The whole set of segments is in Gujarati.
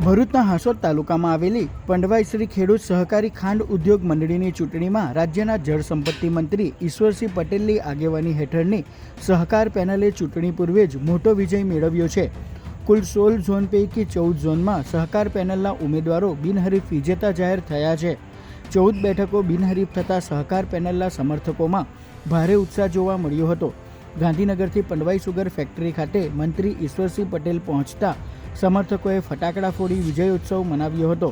ભરૂચના હાસોદ તાલુકામાં આવેલી પંડવાઈ શ્રી ખેડૂત સહકારી ખાંડ ઉદ્યોગ મંડળીની ચૂંટણીમાં રાજ્યના જળસંપત્તિ મંત્રી ઈશ્વરસિંહ પટેલની આગેવાની હેઠળની સહકાર પેનલે ચૂંટણી પૂર્વે જ મોટો વિજય મેળવ્યો છે. કુલ 16 ઝોન પૈકી 14 ઝોનમાં સહકાર પેનલના ઉમેદવારો બિનહરીફ વિજેતા જાહેર થયા છે. 14 બેઠકો બિનહરીફ થતાં સહકાર પેનલના સમર્થકોમાં ભારે ઉત્સાહ જોવા મળ્યો હતો. ગાંધીનગરથી પંડવાઈ સુગર ફેક્ટરી ખાતે મંત્રી ઈશ્વરસિંહ પટેલ પહોંચતા સમર્થકોએ ફટાકડા ફોડી વિજયોત્સવ મનાવ્યો હતો.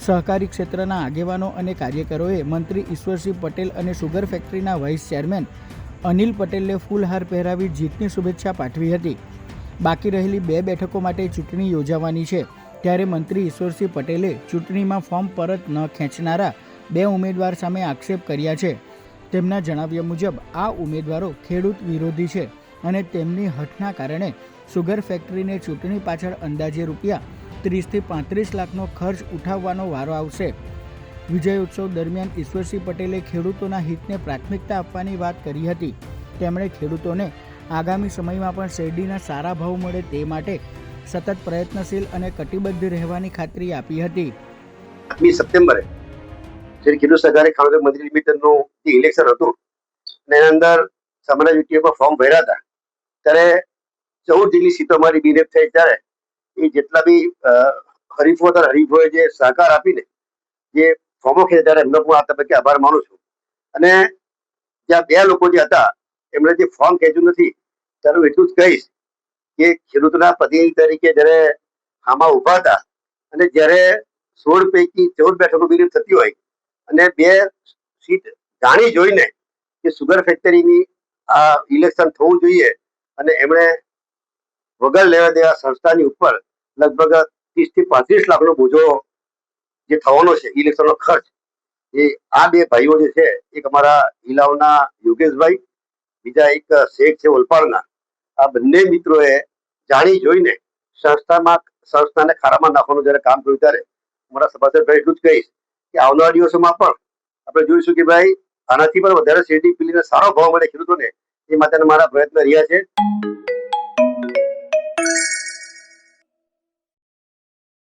સહકારી ક્ષેત્રના આગેવાનો અને કાર્યકરોએ મંત્રી ઈશ્વરસિંહ પટેલ અને સુગર ફેક્ટરીના વાઇસ ચેરમેન અનિલ પટેલને ફૂલહાર પહેરાવી જીતની શુભેચ્છા પાઠવી હતી. બાકી રહેલી 2 બેઠકો માટે ચૂંટણી યોજાવાની છે, ત્યારે મંત્રી ઈશ્વરસિંહ પટેલે ચૂંટણીમાં ફોર્મ પરત ન ખેંચનારા 2 ઉમેદવાર સામે આક્ષેપ કર્યા છે. તેમના જણાવ્યા મુજબ આ ઉમેદવારો ખેડૂત વિરોધી છે અને તેમની હઠના કારણે સુગર ફેક્ટરીને ચૂંટણી પાછળ અંદાજે રૂપિયા 30 થી 35 લાખનો ખર્ચ ઉઠાવવાનો વારો આવશે. વિજયોત્સવ દરમિયાન ઈશ્વરસિંહ પટેલે ખેડૂતોના હિતને પ્રાથમિકતા આપવાની વાત કરી હતી. તેમણે ખેડૂતોને આગામી સમયમાં પણ શેરડીના સારા ભાવ મળે તે માટે સતત પ્રયત્નશીલ અને કટિબદ્ધ રહેવાની ખાતરી આપી હતી. 8મી સપ્ટેમ્બરે જે ખેડૂત સહકારી ખાંડ ઉદ્યોગ મંડળી લિમિટેડનું જે ઇલેક્શન હતું અને એના અંદર સામાન્ય વ્યક્તિઓમાં ફોર્મ ભર્યા હતા, ત્યારે 14 જેટલી સીટો અમારી બિનહરીફ થઈ. ત્યારે એ જેટલા બી હરીફો હતા, હરીફોએ જે સહકાર આપીને જે ફોર્મો ખેંચ્યા, ત્યારે એમનો પણ આ તબક્કે આભાર માનું છું. અને જ્યાં 2 લોકો જે હતા એમણે જે ફોર્મ ખેંચ્યું નથી, ત્યારે હું એટલું જ કહીશ કે ખેડૂતના પ્રતિનિધિ તરીકે જ્યારે આમાં ઉભા હતા અને જ્યારે 16 પૈકી 14 બેઠકો બિનહરીફ થતી હોય અને 2 સીટ જાણી જોઈને કે સુગર ફેક્ટરીની આ ઇલેક્શન થવું જોઈએ અને એમણે વગર લેવા દેવા સંસ્થાની ઉપર લગભગ 30 થી 35 લાખનો બોજો જે થવાનો છે ઇલેક્શનનો ખર્ચ, એ આ 2 ભાઈઓ જે છે, એક અમારા હિલાવના યોગેશભાઈ, બીજા એક શેખ છે ઓલપાડના, આ બંને મિત્રોએ જાણી જોઈને સંસ્થાને ખારામાં નાખવાનું જયારે કામ કર્યું, ત્યારે અમારા સભાસદ એટલું જ કહીશ કે આવનારા દિવસોમાં પણ આપણે જોઈશું કે ભાઈ આનાથી પણ વધારે શેરડી પીલીને સારો ભાવ મળે ખેડૂતોને, એ માટેના મારા પ્રયત્ન રહ્યા છે.